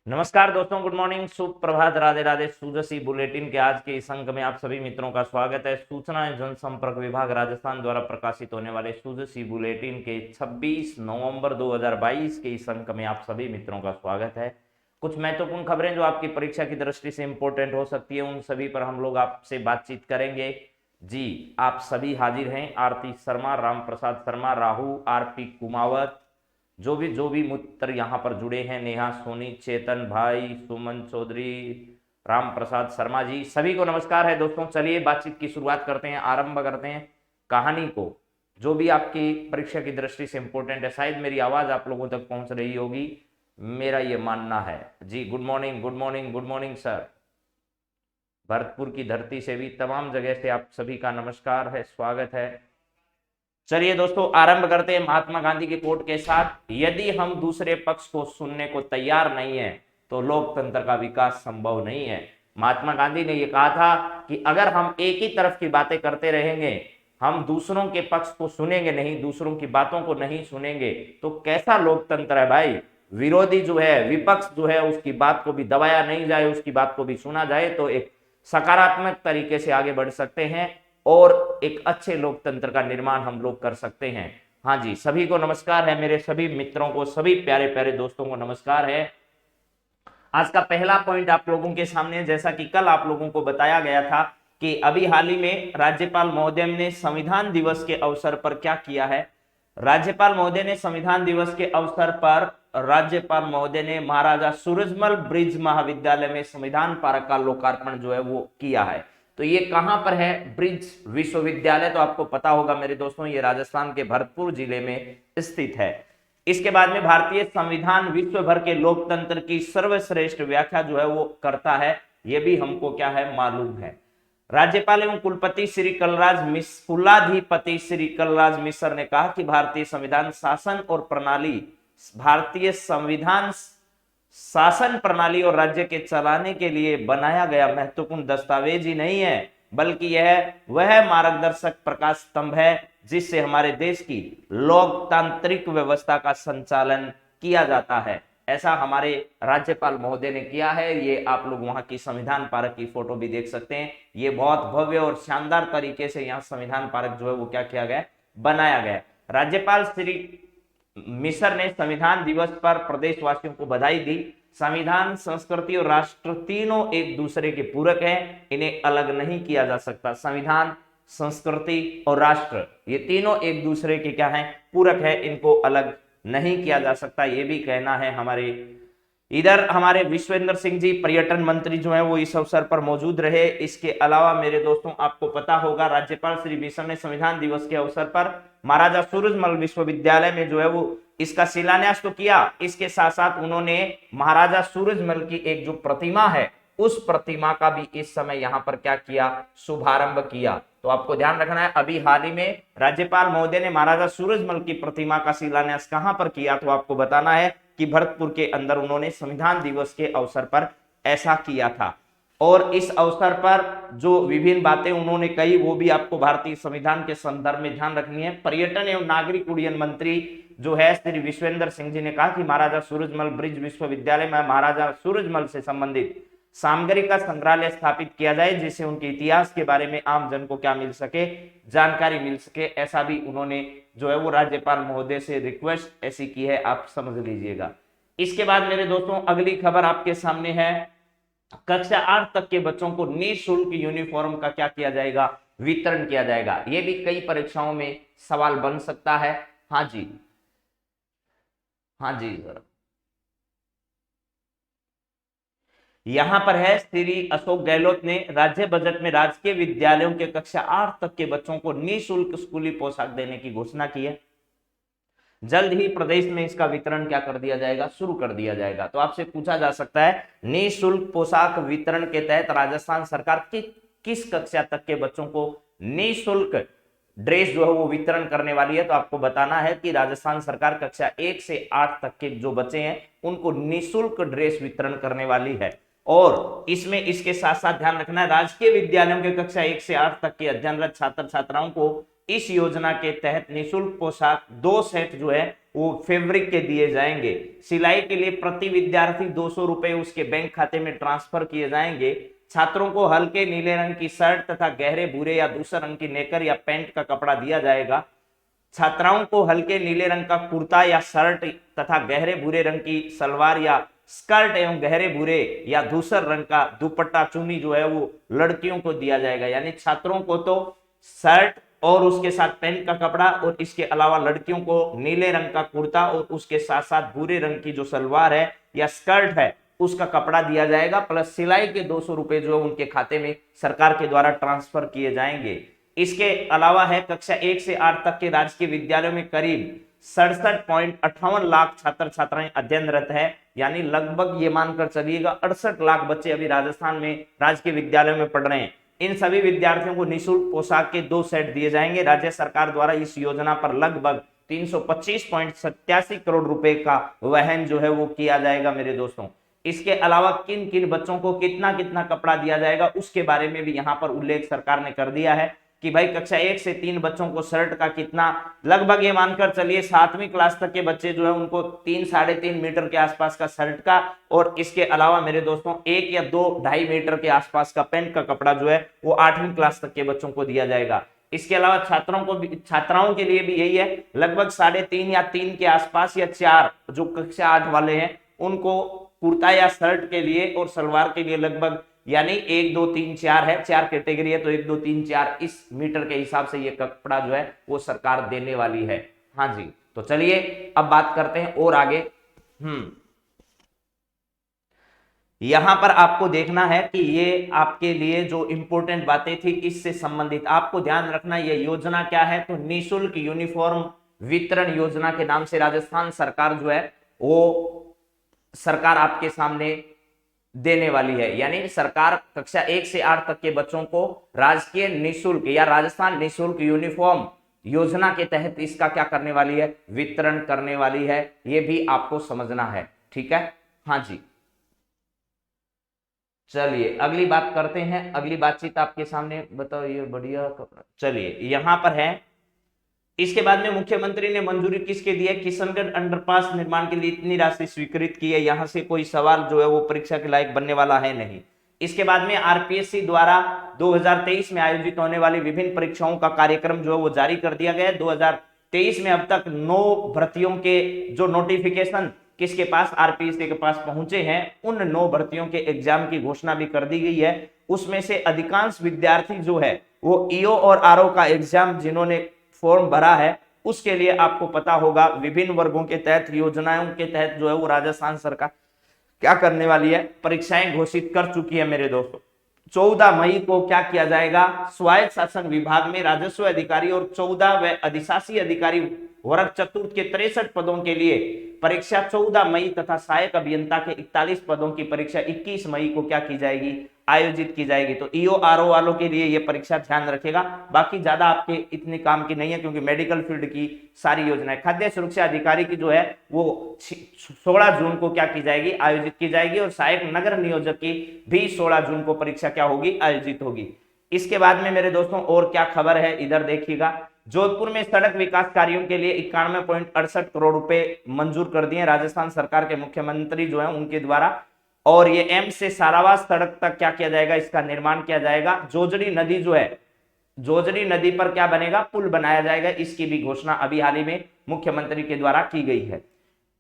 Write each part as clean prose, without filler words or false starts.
नमस्कार दोस्तों, good morning, सुप्रभात, राधे राधे। सूजसी बुलेटिन के आज के इस अंक में आप सभी मित्रों का स्वागत है। सूचना एवं जनसंपर्क विभाग राजस्थान द्वारा प्रकाशित होने वाले सूजसी बुलेटिन के 26 नवंबर 2022 के इस अंक में आप सभी मित्रों का स्वागत है। कुछ महत्वपूर्ण खबरें जो आपकी परीक्षा की दृष्टि से इंपॉर्टेंट हो सकती है, उन सभी पर हम लोग आपसे बातचीत करेंगे। जी, आप सभी हाजिर हैं। आरती शर्मा, राम प्रसाद शर्मा, राहु, आरपी कुमावत, जो भी मित्र यहाँ पर जुड़े हैं, नेहा सोनी, चेतन भाई, सुमन चौधरी, राम प्रसाद शर्मा जी, सभी को नमस्कार है। दोस्तों चलिए बातचीत की शुरुआत करते हैं, आरंभ करते हैं कहानी को, जो भी आपकी परीक्षा की दृष्टि से इंपॉर्टेंट है। शायद मेरी आवाज आप लोगों तक पहुंच रही होगी, मेरा ये मानना है। जी, good morning, good morning, good morning sir. Bharatpur की धरती से भी तमाम जगह से आप सभी का नमस्कार है, स्वागत है। चलिए दोस्तों आरंभ करते हैं महात्मा गांधी के कोट के साथ। यदि हम दूसरे पक्ष को सुनने को तैयार नहीं है तो लोकतंत्र का विकास संभव नहीं है। महात्मा गांधी ने यह कहा था कि अगर हम एक ही तरफ की बातें करते रहेंगे, हम दूसरों के पक्ष को सुनेंगे नहीं, दूसरों की बातों को नहीं सुनेंगे, तो कैसा लोकतंत्र है भाई। विरोधी जो है, विपक्ष जो है, उसकी बात को भी दबाया नहीं जाए, उसकी बात को भी सुना जाए, तो एक सकारात्मक तरीके से आगे बढ़ सकते हैं और एक अच्छे लोकतंत्र का निर्माण हम लोग कर सकते हैं। हाँ जी, सभी को नमस्कार है, मेरे सभी मित्रों को, सभी प्यारे प्यारे दोस्तों को नमस्कार है। आज का पहला पॉइंट आप लोगों के सामने, जैसा कि कल आप लोगों को बताया गया था कि अभी हाल ही में राज्यपाल महोदय ने संविधान दिवस के अवसर पर क्या किया है। राज्यपाल महोदय ने संविधान दिवस के अवसर पर राज्यपाल महोदय ने महाराजा सूरजमल ब्रिज महाविद्यालय में संविधान पार्क का लोकार्पण जो है वो किया है। तो ये कहां पर है? ब्रिज विश्वविद्यालय तो आपको पता होगा मेरे दोस्तों, ये राजस्थान के भरतपुर जिले में स्थित है। इसके बाद में भारतीय संविधान विश्व भर के लोकतंत्र की सर्वश्रेष्ठ व्याख्या जो है वो करता है, ये भी हमको क्या है मालूम है। राज्यपाल एवं कुलपति श्री कुलाधिपति श्री कलराज मिश्र ने कहा कि भारतीय संविधान शासन प्रणाली और राज्य के चलाने के लिए बनाया गया महत्वपूर्ण दस्तावेज ही नहीं है, बल्कि यह वह मार्गदर्शक प्रकाश स्तंभ है जिससे हमारे देश की लोकतांत्रिक व्यवस्था का संचालन किया जाता है। ऐसा हमारे राज्यपाल महोदय ने किया है। ये आप लोग वहां की संविधान पार्क की फोटो भी देख सकते हैं। ये बहुत भव्य और शानदार तरीके से यहाँ संविधान पार्क जो है वो क्या किया गया, बनाया गया। राज्यपाल श्री मिश्र ने संविधान दिवस पर प्रदेशवासियों को बधाई दी। संविधान, संस्कृति और राष्ट्र तीनों एक दूसरे के पूरक हैं, इन्हें अलग नहीं किया जा सकता। संविधान, संस्कृति और राष्ट्र ये तीनों एक दूसरे के क्या हैं, पूरक है, इनको अलग नहीं किया जा सकता, ये भी कहना है हमारे। इधर हमारे विश्वेंद्र सिंह जी पर्यटन मंत्री जो है वो इस अवसर पर मौजूद रहे। इसके अलावा मेरे दोस्तों आपको पता होगा राज्यपाल श्री मिश्र ने संविधान दिवस के अवसर पर महाराजा सूरजमल विश्वविद्यालय में जो है वो इसका शिलान्यास तो किया, इसके साथ साथ उन्होंने महाराजा सूरजमल की एक जो प्रतिमा है उस प्रतिमा का भी इस समय यहां पर क्या किया, शुभारंभ किया। तो आपको ध्यान रखना है, अभी हाल ही में राज्यपाल महोदय ने महाराजा सूरजमल की प्रतिमा का शिलान्यास कहां पर किया, तो आपको बताना है कि भरतपुर के अंदर उन्होंने संविधान दिवस के अवसर पर ऐसा किया था। और इस अवसर पर जो विभिन्न बातें उन्होंने कही वो भी आपको भारतीय संविधान के संदर्भ में ध्यान रखनी है। पर्यटन एवं नागरिक उड्डयन मंत्री जो है श्री विश्वेंद्र सिंह जी ने कहा कि महाराजा सूरजमल ब्रिज विश्वविद्यालय में महाराजा सूरजमल से संबंधित सामग्री का संग्रहालय स्थापित किया जाए, जिससे उनके इतिहास के बारे में आम जन को क्या मिल सके, जानकारी मिल सके। ऐसा भी उन्होंने जो है वो राज्यपाल महोदय से रिक्वेस्ट ऐसी की है, आप समझ लीजिएगा। इसके बाद मेरे दोस्तों अगली खबर आपके सामने है, कक्षा 8 तक के बच्चों को निःशुल्क यूनिफॉर्म का क्या किया जाएगा, वितरण किया जाएगा। ये भी कई परीक्षाओं में सवाल बन सकता है। हाँ जी, हाँ जी, यहां पर है श्री अशोक गहलोत ने राज्य बजट में राजकीय विद्यालयों के कक्षा 8 तक के बच्चों को निःशुल्क स्कूली पोशाक देने की घोषणा की है। जल्द ही प्रदेश में इसका वितरण क्या कर दिया जाएगा, शुरू कर दिया जाएगा। तो आपसे पूछा जा सकता है निःशुल्क पोशाक वितरण के तहत राजस्थान सरकार किस कक्षा तक के बच्चों को निःशुल्क ड्रेस जो है वो वितरण करने वाली है। तो आपको बताना है कि राजस्थान सरकार कक्षा 1 से 8 तक के जो बच्चे हैं उनको निःशुल्क ड्रेस वितरण करने वाली है। और इसमें इसके साथ साथ ध्यान रखना है, राजकीय विद्यालयों के कक्षा 1 से 8 तक के अध्ययनरत छात्र छात्राओं को इस योजना के तहत निःशुल्क पोशाक 2 सेट जो है वो फैब्रिक के दिए जाएंगे। सिलाई के लिए प्रति विद्यार्थी 200 रुपए उसके बैंक खाते में ट्रांसफर किए जाएंगे। छात्रों को हल्के नीले रंग की शर्ट तथा गहरे भूरे या दूसरे रंग की नेकर या पैंट का कपड़ा दिया जाएगा। छात्राओं को हल्के नीले रंग का कुर्ता या शर्ट तथा गहरे भूरे रंग की सलवार या स्कर्ट एवं गहरे भूरे या धूसर रंग का दुपट्टा चुन्नी जो है वो लड़कियों को दिया जाएगा। यानी छात्रों को तो शर्ट और उसके साथ पैंट का कपड़ा और इसके अलावा लड़कियों को नीले रंग का कुर्ता और उसके साथ साथ भूरे रंग की जो सलवार है या स्कर्ट है उसका कपड़ा दिया जाएगा, प्लस सिलाई के 200 रुपए जो है उनके खाते में सरकार के द्वारा ट्रांसफर किए जाएंगे। इसके अलावा है कक्षा 1 से 8 तक के राजकीय विद्यालयों में करीब 67.58 लाख छात्र छात्राएं अध्ययनरत है। यानी लगभग ये मानकर चलिएगा 68 लाख बच्चे अभी राजस्थान में राजकीय विद्यालयों में पढ़ रहे हैं। इन सभी विद्यार्थियों को निःशुल्क पोशाक के 2 सेट दिए जाएंगे। राज्य सरकार द्वारा इस योजना पर लगभग 325.87 करोड़ रुपए का वहन जो है वो किया जाएगा मेरे दोस्तों। इसके अलावा किन किन बच्चों को कितना कितना कपड़ा दिया जाएगा उसके बारे में भी यहाँ पर उल्लेख सरकार ने कर दिया है कि भाई कक्षा 1 से 3 बच्चों को शर्ट का कितना, लगभग ये मानकर चलिए 7वीं क्लास तक के बच्चे जो है उनको 3-3.5 मीटर के आसपास का शर्ट का और इसके अलावा मेरे दोस्तों 1 या 2-2.5 मीटर के आसपास का पैंट का कपड़ा जो है वो 8वीं क्लास तक के बच्चों को दिया जाएगा। इसके अलावा छात्राओं के लिए भी यही है, लगभग 3.5 या 3 के आसपास या 4 जो कक्षा 8 वाले हैं उनको कुर्ता या शर्ट के लिए और सलवार के लिए लगभग यानी 1 2 3 4 है, 4 कैटेगरी है तो 1 2 3 4 इस मीटर के हिसाब से ये कपड़ा जो है वो सरकार देने वाली है। हाँ जी, तो चलिए अब बात करते हैं और आगे। यहां पर आपको देखना है कि ये आपके लिए जो इंपॉर्टेंट बातें थी इससे संबंधित आपको ध्यान रखना। ये योजना क्या है, तो निःशुल्क यूनिफॉर्म वितरण योजना के नाम से राजस्थान सरकार जो है वो सरकार आपके सामने देने वाली है। यानी सरकार कक्षा 1 से 8 तक के बच्चों को राजकीय निःशुल्क या राजस्थान निःशुल्क यूनिफॉर्म योजना के तहत इसका क्या करने वाली है, वितरण करने वाली है। ये भी आपको समझना है, ठीक है। हाँ जी, चलिए अगली बात करते हैं। अगली बातचीत आपके सामने, बताओ ये बढ़िया कपड़ा। चलिए यहां पर है, इसके बाद में मुख्यमंत्री ने मंजूरी किसके दी है, किशनगढ़ अंडरपास निर्माण के लिए इतनी राशि स्वीकृत की है। यहां से कोई सवाल जो है वो परीक्षा के लायक बनने वाला है नहीं। इसके बाद में आरपीएससी द्वारा 2023 में आयोजित होने वाली विभिन्न परीक्षाओं का कार्यक्रम जो है वो जारी कर दिया गया है। 2023 में अब तक 9 भर्तियों के जो नोटिफिकेशन किसके पास, आरपीएससी के पास पहुंचे हैं, उन 9 भर्तियों के एग्जाम की घोषणा भी कर दी गई है। उसमें से अधिकांश विद्यार्थी जो है वो ईओ और आरओ का एग्जाम जिन्होंने फॉर्म भरा है उसके लिए आपको पता होगा विभिन्न वर्गों के तहत योजनाओं के तहत जो है वो राजस्थान सरकार क्या करने वाली है, परीक्षाएं घोषित कर चुकी है मेरे दोस्तों। 14 मई को क्या किया जाएगा, स्वायत्त शासन विभाग में राजस्व अधिकारी और 14 व अधिशासी अधिकारी वर्ग चतुर्थ के 63 पदों के लिए परीक्षा 14 मई तथा सहायक अभियंता के 41 पदों की परीक्षा 21 मई को क्या की जाएगी, आयोजित की जाएगी। तो ईओ आरओ वालों के लिए ये परीक्षा ध्यान रखेगा, बाकी ज्यादा आपके इतने काम की नहीं है क्योंकि मेडिकल फील्ड की सारी योजनाएं। खाद्य सुरक्षा अधिकारी की जो है वो 16 जून को क्या की जाएगी, आयोजित की जाएगी और सहायक नगर नियोजक की भी 16 जून को परीक्षा क्या होगी, आयोजित होगी। इसके बाद में मेरे दोस्तों और क्या खबर है, इधर देखिएगा। जोधपुर में सड़क विकास कार्यों के लिए 91.68 करोड़ रुपए मंजूर कर दिए राजस्थान सरकार के मुख्यमंत्री जो है उनके द्वारा। और ये एम्स से सारावास सड़क तक क्या किया जाएगा, इसका निर्माण किया जाएगा। जोजड़ी नदी जो है, जोजड़ी नदी पर क्या बनेगा, पुल बनाया जाएगा। इसकी भी घोषणा अभी हाल ही में मुख्यमंत्री के द्वारा की गई है।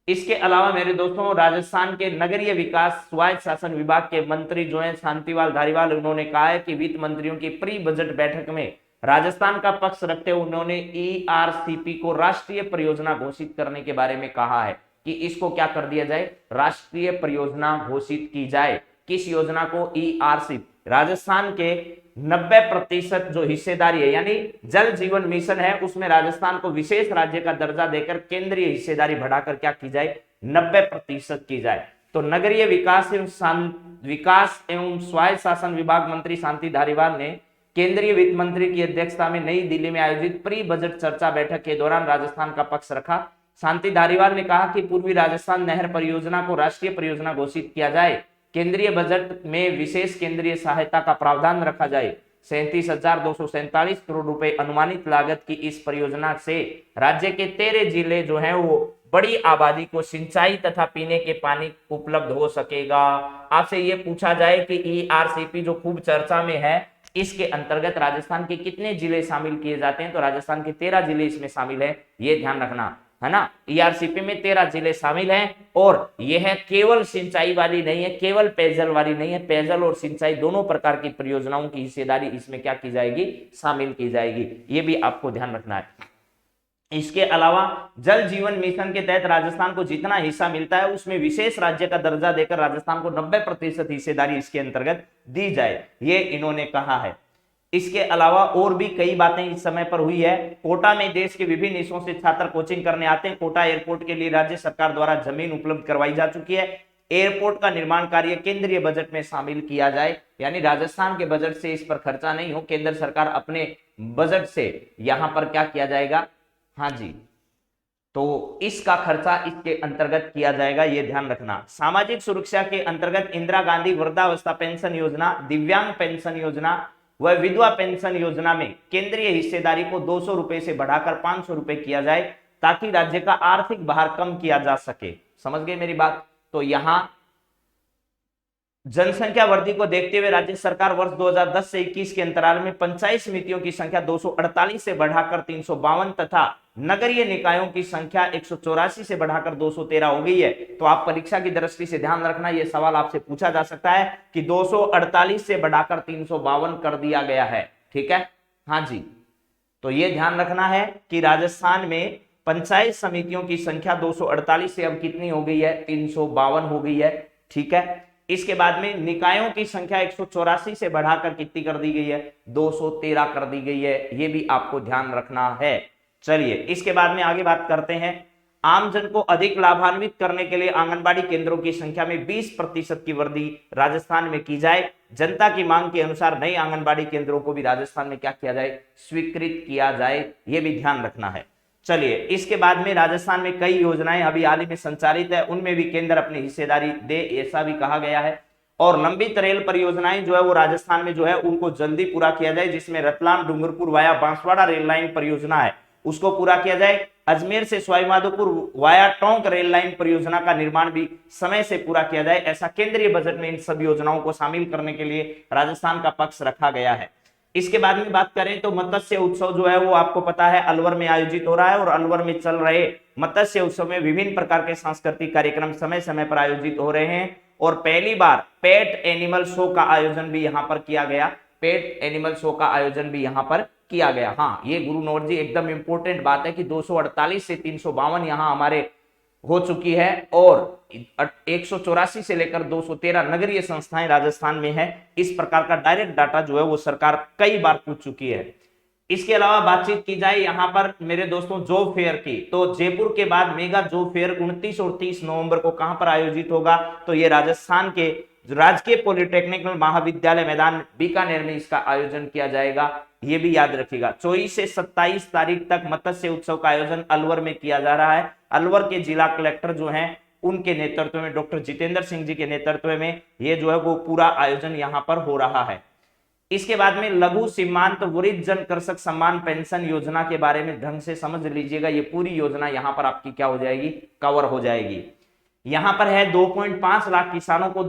इसके अलावा मेरे दोस्तों राजस्थान के नगरीय विकास स्वायत्त शासन विभाग के मंत्री जो है शांतिलाल धारीवाल, उन्होंने कहा है कि वित्त मंत्रियों की प्री बजट बैठक में राजस्थान का पक्ष रखते हुए उन्होंने ईआरसीपी को राष्ट्रीय परियोजना घोषित करने के बारे में कहा है कि इसको क्या कर दिया जाए, राष्ट्रीय परियोजना घोषित की जाए। किस योजना को, ईआरसीपी। राजस्थान के 90% जो हिस्सेदारी है यानी जल जीवन मिशन है उसमें राजस्थान को विशेष राज्य का दर्जा देकर केंद्रीय हिस्सेदारी बढ़ाकर क्या की जाए, 90% की जाए। तो नगरीय विकास एवं स्वायत्त शासन विभाग मंत्री शांति धारीवाल ने केंद्रीय वित्त मंत्री की अध्यक्षता में नई दिल्ली में आयोजित प्री बजट चर्चा बैठक के दौरान राजस्थान का पक्ष रखा। शांति धारीवाल ने कहा कि पूर्वी राजस्थान नहर परियोजना को राष्ट्रीय परियोजना घोषित किया जाए, केंद्रीय बजट में विशेष केंद्रीय सहायता का प्रावधान रखा जाए, 37,247 करोड़ रुपए अनुमानित लागत की इस परियोजना से राज्य के 13 जिले जो हैं वो बड़ी आबादी को सिंचाई तथा पीने के पानी उपलब्ध हो सकेगा। आपसे ये पूछा जाए कि ईआरसीपी जो खूब चर्चा में है, इसके अंतर्गत राजस्थान के कितने जिले शामिल किए जाते हैं, तो राजस्थान के 13 जिले इसमें शामिल है, ये ध्यान रखना है ना। ईआरसीपी में 13 जिले शामिल हैं और यह है केवल सिंचाई वाली नहीं है, केवल पेयजल वाली नहीं है, पेयजल और सिंचाई दोनों प्रकार की परियोजनाओं की हिस्सेदारी इसमें क्या की जाएगी, शामिल की जाएगी, ये भी आपको ध्यान रखना है। इसके अलावा जल जीवन मिशन के तहत राजस्थान को जितना हिस्सा मिलता है उसमें विशेष राज्य का दर्जा देकर राजस्थान को 90% हिस्सेदारी इसके अंतर्गत दी जाए, ये इन्होंने कहा है। इसके अलावा और भी कई बातें इस समय पर हुई है। कोटा में देश के विभिन्न हिस्सों से छात्र कोचिंग करने आते हैं। कोटा एयरपोर्ट के लिए राज्य सरकार द्वारा जमीन उपलब्ध करवाई जा चुकी है। एयरपोर्ट का निर्माण कार्य केंद्रीय बजट में शामिल किया जाए, यानी राजस्थान के बजट से इस पर खर्चा नहीं हो, केंद्र सरकार अपने बजट से यहां पर क्या किया जाएगा, हाँ जी, तो इसका खर्चा इसके अंतर्गत किया जाएगा, ये ध्यान रखना। सामाजिक सुरक्षा के अंतर्गत इंदिरा गांधी वृद्धावस्था पेंशन योजना, दिव्यांग पेंशन योजना व विधवा पेंशन योजना में केंद्रीय हिस्सेदारी को 200 रुपए से बढ़ाकर 500 रुपए किया जाए ताकि राज्य का आर्थिक भार कम किया जा सके। समझ गए मेरी बात। तो यहां जनसंख्या वृद्धि को देखते हुए राज्य सरकार वर्ष 2010 से 21 के अंतराल में पंचायत समितियों की संख्या 248 से बढ़ाकर 352 तथा नगरीय निकायों की संख्या 184 से बढ़ाकर 213 हो गई है। तो आप परीक्षा की दृष्टि से ध्यान रखना, यह सवाल आपसे पूछा जा सकता है कि 248 से बढ़ाकर 352 कर दिया गया है, ठीक है, हाँ जी। तो यह ध्यान रखना है कि राजस्थान में पंचायत समितियों की संख्या 248 से अब कितनी हो गई है, 352 हो गई है, ठीक है। इसके बाद में निकायों की संख्या 184 से बढ़ाकर कितनी कर दी गई है, 213 कर दी गई है, ये भी आपको ध्यान रखना है। चलिए इसके बाद में आगे बात करते हैं। आमजन को अधिक लाभान्वित करने के लिए आंगनबाड़ी केंद्रों की संख्या में 20% की वृद्धि राजस्थान में की जाए। जनता की मांग के अनुसार नए आंगनबाड़ी केंद्रों को भी राजस्थान में क्या किया जाए, स्वीकृत किया जाए, ये भी ध्यान रखना है। चलिए इसके बाद में राजस्थान में कई योजनाएं अभी हाल ही में संचालित है, उनमें भी केंद्र अपनी हिस्सेदारी दे, ऐसा भी कहा गया है। और लंबित रेल परियोजनाएं जो है वो राजस्थान में जो है उनको जल्दी पूरा किया जाए, जिसमें Ratlam Dungarpur via Banswara rail line परियोजना है उसको पूरा किया जाए। अजमेर से Sawai Madhopur via Tonk rail line परियोजना का निर्माण भी समय से पूरा किया जाए, ऐसा केंद्रीय बजट में इन सब योजनाओं को शामिल करने के लिए राजस्थान का पक्ष रखा गया है। इसके बाद में बात करें तो मत्स्य उत्सव जो है वो आपको पता है अलवर में आयोजित हो रहा है और अलवर में चल रहे मत्स्य उत्सव में विभिन्न प्रकार के सांस्कृतिक कार्यक्रम समय समय पर आयोजित हो रहे हैं और पहली बार पेट एनिमल शो का आयोजन भी यहाँ पर किया गया, पेट एनिमल शो का आयोजन भी यहाँ पर किया गया। हाँ, ये गुरु नोट जी एकदम इंपॉर्टेंट बात है कि 248 से 352 यहाँ हमारे हो चुकी है और 184 से लेकर 213 नगरीय संस्थाएं राजस्थान में है। इस प्रकार का डायरेक्ट डाटा जो है वो सरकार कई बार पूछ चुकी है। इसके अलावा बातचीत की जाए यहाँ पर मेरे दोस्तों जॉब फेयर की, तो जयपुर के बाद मेगा जॉब फेयर 29 और 30 नवंबर को कहां पर आयोजित होगा, तो ये राजस्थान के राजकीय पॉलिटेक्निकल महाविद्यालय मैदान बीकानेर में इसका आयोजन किया जाएगा, ये भी याद रखिएगा। 24 से 27 तारीख तक मत्स्य उत्सव का आयोजन अलवर में किया जा रहा है। अलवर के जिला कलेक्टर जो हैं उनके नेतृत्व में, डॉक्टर जितेंद्र सिंह जी के नेतृत्व में ये जो है वो पूरा आयोजन यहाँ पर हो रहा है। इसके बाद में लघु सीमांत वृद्ध जन कृषक सम्मान पेंशन योजना के बारे में ढंग से समझ लीजिएगा, ये पूरी योजना यहाँ पर आपकी क्या हो जाएगी, कवर हो जाएगी। यहाँ पर है 2.5 लाख किसानों को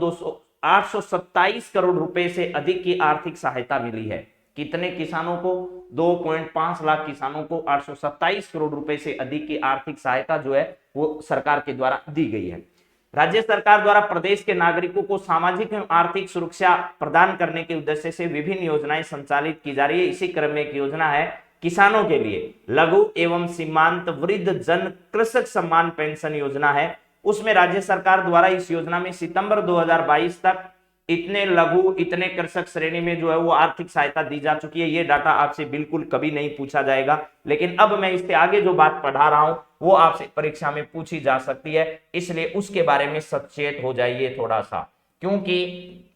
827 करोड़ रुपए से अधिक की आर्थिक सहायता मिली है। कितने किसानों को, 2.5 लाख किसानों को 827 करोड़ रुपए से अधिक की आर्थिक सहायता जो है वो सरकार के द्वारा दी गई है। राज्य सरकार द्वारा प्रदेश के नागरिकों को सामाजिक एवं आर्थिक सुरक्षा प्रदान करने के उद्देश्य से विभिन्न योजनाएं संचालित की जा रही है। इसी क्रम में एक योजना है किसानों के लिए लघु एवं सीमांत वृद्ध जन कृषक सम्मान पेंशन योजना है। उसमें राज्य सरकार द्वारा इस योजना में सितंबर 2022 तक इतने लघु इतने कृषक श्रेणी में जो है वो आर्थिक सहायता दी जा चुकी है। ये डाटा आपसे बिल्कुल कभी नहीं पूछा जाएगा, लेकिन अब मैं इससे आगे जो बात पढ़ा रहा हूं वो आपसे परीक्षा में पूछी जा सकती है, इसलिए उसके बारे में सचेत हो जाइए थोड़ा सा, क्योंकि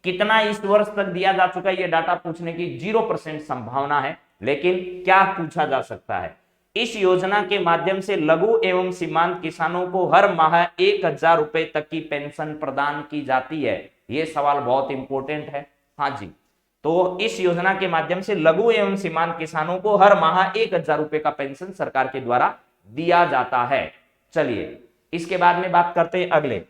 कितना इस वर्ष तक दिया जा चुका है ये डाटा पूछने की 0% संभावना है, लेकिन क्या पूछा जा सकता है। इस योजना के माध्यम से लघु एवं सीमांत किसानों को हर माह 1000 रुपए तक की पेंशन प्रदान की जाती है। ये सवाल बहुत इंपॉर्टेंट है। हाँ जी, तो इस योजना के माध्यम से लघु एवं सीमांत किसानों को हर माह 1,000 रुपए का पेंशन सरकार के द्वारा दिया जाता है। चलिए इसके बाद में बात करते हैं अगले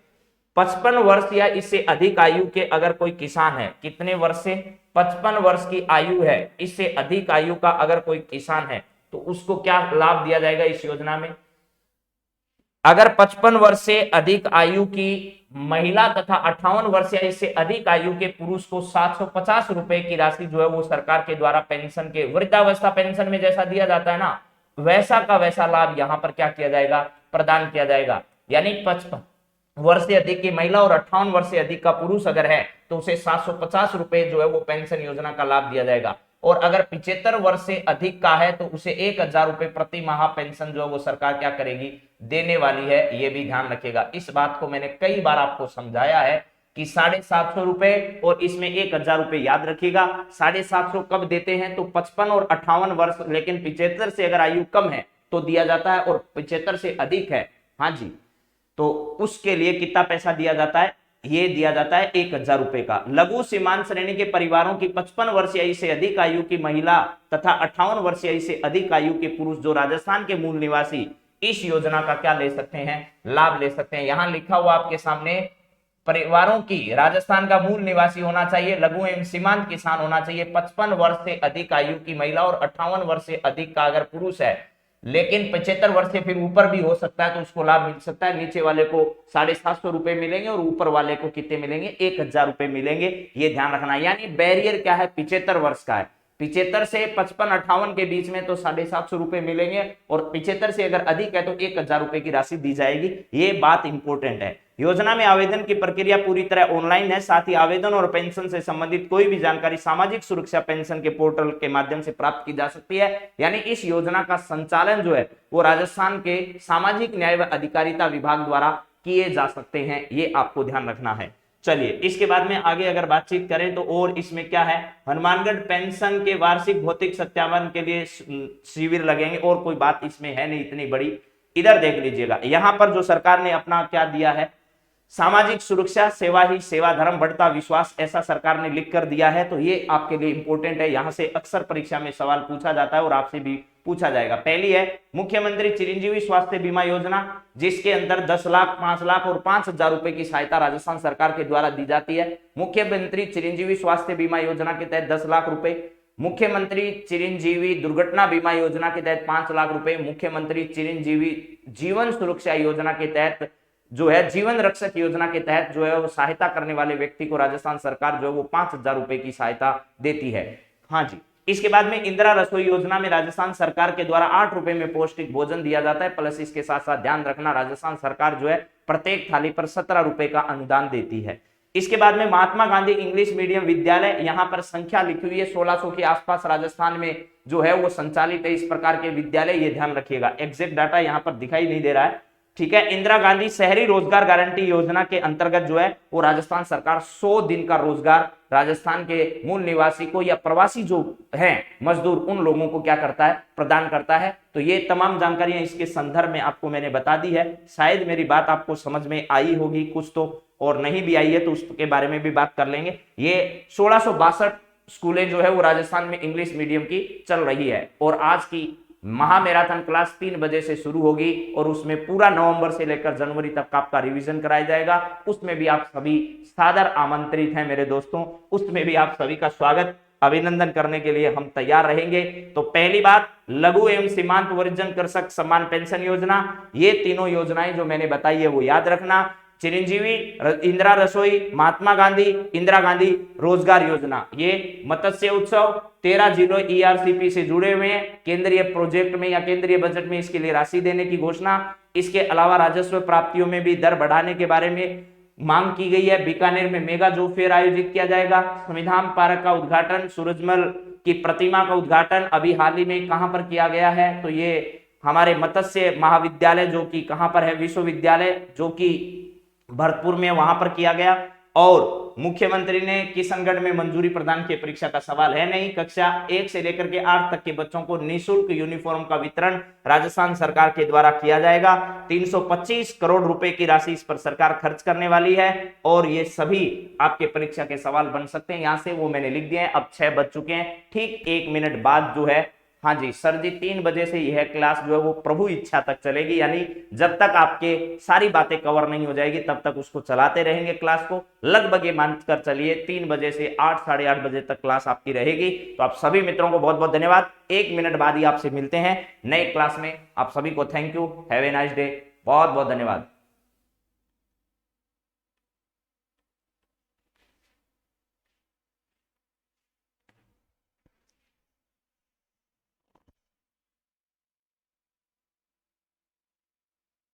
55 वर्ष या इससे अधिक आयु के अगर कोई किसान है, कितने वर्ष से 55 वर्ष की आयु है, इससे अधिक आयु का अगर कोई किसान है तो उसको क्या लाभ दिया जाएगा इस योजना में। अगर 55 वर्ष से अधिक आयु की महिला तथा 58 वर्ष या इससे अधिक आयु के पुरुष को 750 रुपए की राशि जो है वो सरकार के द्वारा पेंशन के वृद्धावस्था पेंशन में जैसा दिया जाता है ना, वैसा का वैसा लाभ यहाँ पर क्या किया जाएगा, प्रदान किया जाएगा। यानी 55 वर्ष से अधिक की महिला और 58 वर्ष से अधिक का पुरुष अगर है तो उसे 750 रुपए जो है वो पेंशन योजना का लाभ दिया जाएगा। और अगर 75 वर्ष से अधिक का है तो उसे 1,000 रुपए प्रति माह पेंशन जो है वो सरकार क्या करेगी, देने वाली है। ये भी ध्यान रखिएगा। इस बात को मैंने कई बार आपको समझाया है कि 750 रुपए और इसमें 1,000 रुपए याद रखिएगा। 750 कब देते हैं तो 55 और 58 वर्ष, लेकिन 75 से अगर आयु कम है तो दिया जाता है और 75 से अधिक है, हाँ जी, तो उसके लिए कितना पैसा दिया जाता है, ये दिया जाता है 1,000 रुपए का। लघु सीमांत श्रेणी के परिवारों की 55 वर्ष या इससे अधिक आयु की महिला तथा 58 वर्ष या इससे अधिक आयु के पुरुष जो राजस्थान के मूल निवासी इस योजना का क्या ले सकते हैं, लाभ ले सकते हैं। यहां लिखा हुआ आपके सामने परिवारों की राजस्थान का मूल निवासी होना चाहिए, लघु एवं सीमांत किसान होना चाहिए, 55 वर्ष से अधिक आयु की महिला और 58 वर्ष से अधिक का अगर पुरुष है, लेकिन 75 वर्ष से फिर ऊपर भी हो सकता है तो उसको लाभ मिल सकता है। नीचे वाले को 750 रुपए मिलेंगे और ऊपर वाले को कितने मिलेंगे, 1,000 रुपए मिलेंगे। ये ध्यान रखना। यानी बैरियर क्या है, 75 वर्ष का है। 75 से 55-58 के बीच में तो 750 रुपए मिलेंगे और 75 से अगर अधिक है तो 1,000 रुपए की राशि दी जाएगी। ये बात इंपॉर्टेंट है। योजना में आवेदन की प्रक्रिया पूरी तरह ऑनलाइन है। साथ ही आवेदन और पेंशन से संबंधित कोई भी जानकारी सामाजिक सुरक्षा पेंशन के पोर्टल के माध्यम से प्राप्त की जा सकती है। यानी इस योजना का संचालन जो है वो राजस्थान के सामाजिक न्याय व अधिकारिता विभाग द्वारा किए जा सकते हैं। ये आपको ध्यान रखना है। चलिए इसके बाद में आगे अगर बातचीत करें तो और इसमें क्या है, हनुमानगढ़ पेंशन के वार्षिक भौतिक सत्यापन के लिए शिविर लगेंगे और कोई बात इसमें है नहीं इतनी बड़ी। इधर देख लीजिएगा, यहां पर जो सरकार ने अपना क्या दिया है, सामाजिक सुरक्षा सेवा ही सेवा धर्म बढ़ता विश्वास, ऐसा सरकार ने लिख कर दिया है। तो ये आपके लिए इंपॉर्टेंट है। यहां से अक्सर परीक्षा में सवाल पूछा जाता है और आपसे भी पूछा जाएगा। पहली है मुख्यमंत्री चिरंजीवी स्वास्थ्य बीमा योजना, जिसके अंदर 10 लाख, 5 लाख और 5,000 रुपए की सहायता राजस्थान सरकार के द्वारा दी जाती है। मुख्यमंत्री चिरंजीवी स्वास्थ्य बीमा योजना के तहत 10 लाख रुपए, मुख्यमंत्री चिरंजीवी दुर्घटना बीमा योजना के तहत 5 लाख रुपए, मुख्यमंत्री चिरंजीवी जीवन सुरक्षा योजना के तहत जो है जीवन रक्षक योजना के तहत जो है वो सहायता करने वाले व्यक्ति को राजस्थान सरकार जो है वो 5,000 रुपए की सहायता देती है। हाँ जी। इसके बाद में इंदिरा रसोई योजना में राजस्थान सरकार के द्वारा 8 रुपए में पौष्टिक भोजन दिया जाता है। प्लस इसके साथ साथ ध्यान रखना राजस्थान सरकार जो है प्रत्येक थाली पर 17 रुपए का अनुदान देती है। इसके बाद में महात्मा गांधी इंग्लिश मीडियम विद्यालय, यहाँ पर संख्या लिखी हुई है 1600 के आसपास राजस्थान में जो है वो संचालित है इस प्रकार के विद्यालय। ये ध्यान रखिएगा, एग्जैक्ट डाटा यहाँ पर दिखाई नहीं दे रहा है, ठीक है। इंदिरा गांधी शहरी रोजगार गारंटी योजना के अंतर्गत जो है वो राजस्थान सरकार 100 दिन का रोजगार राजस्थान के मूल निवासी को या प्रवासी जो हैं मजदूर उन लोगों को क्या करता है, प्रदान करता है। तो ये तमाम जानकारियां इसके संदर्भ में आपको मैंने बता दी है। शायद मेरी बात आपको समझ में आई होगी कुछ तो, और नहीं भी आई है तो उसके बारे में भी बात कर लेंगे। ये 1662 स्कूलें जो है वो राजस्थान में इंग्लिश मीडियम की चल रही है और आज की महा मैराथन क्लास 3 बजे से शुरू होगी और उसमें पूरा नवंबर से लेकर जनवरी तक का आपका रिवीजन कराया जाएगा। उसमें भी आप सभी सादर आमंत्रित हैं मेरे दोस्तों, उसमें भी आप सभी का स्वागत अभिनंदन करने के लिए हम तैयार रहेंगे। तो पहली बात, लघु एवं सीमांत वर्जन कृषक सम्मान पेंशन योजना, ये तीनों योजनाएं जो मैंने बताई है वो याद रखना। चिरंजीवी इंदिरा रसोई, महात्मा गांधी इंदिरा गांधी रोजगार योजना, ये मत्स्य उत्सव 13 जिलों ERCP से जुड़े हुए हैं। केंद्रीय प्रोजेक्ट में या केंद्रीय बजट में इसके लिए राशि देने की घोषणा। इसके अलावा राजस्व प्राप्तियों में भी दर बढ़ाने के बारे में मांग की गई है। बीकानेर में मेगा जॉब फेयर आयोजित किया जाएगा। संविधान पार्क का उद्घाटन, सूरजमल की प्रतिमा का उद्घाटन अभी हाल ही में कहां पर किया गया है, तो ये हमारे मत्स्य महाविद्यालय जो कि कहां पर है, विश्वविद्यालय जो कि भरतपुर में, वहां पर किया गया। और मुख्यमंत्री ने किशनगढ़ में मंजूरी प्रदान की। परीक्षा का सवाल है नहीं। कक्षा 1 से लेकर के 8 तक के बच्चों को निःशुल्क यूनिफॉर्म का वितरण राजस्थान सरकार के द्वारा किया जाएगा। 325 करोड़ रुपए की राशि इस पर सरकार खर्च करने वाली है और ये सभी आपके परीक्षा के सवाल बन सकते हैं। यहां से वो मैंने लिख दिए हैं। अब 6 बज चुके हैं, ठीक 1 मिनट बाद जो है, हाँ जी सर जी, 3 बजे से यह क्लास जो है वो प्रभु इच्छा तक चलेगी, यानी जब तक आपके सारी बातें कवर नहीं हो जाएगी तब तक उसको चलाते रहेंगे क्लास को। लगभग ये मानकर चलिए 3 बजे से 8 साढ़े 8 बजे तक क्लास आपकी रहेगी। तो आप सभी मित्रों को बहुत बहुत धन्यवाद। 1 मिनट बाद ही आपसे मिलते हैं नए क्लास में। आप सभी को thank you, have a nice day, बहुत बहुत धन्यवाद।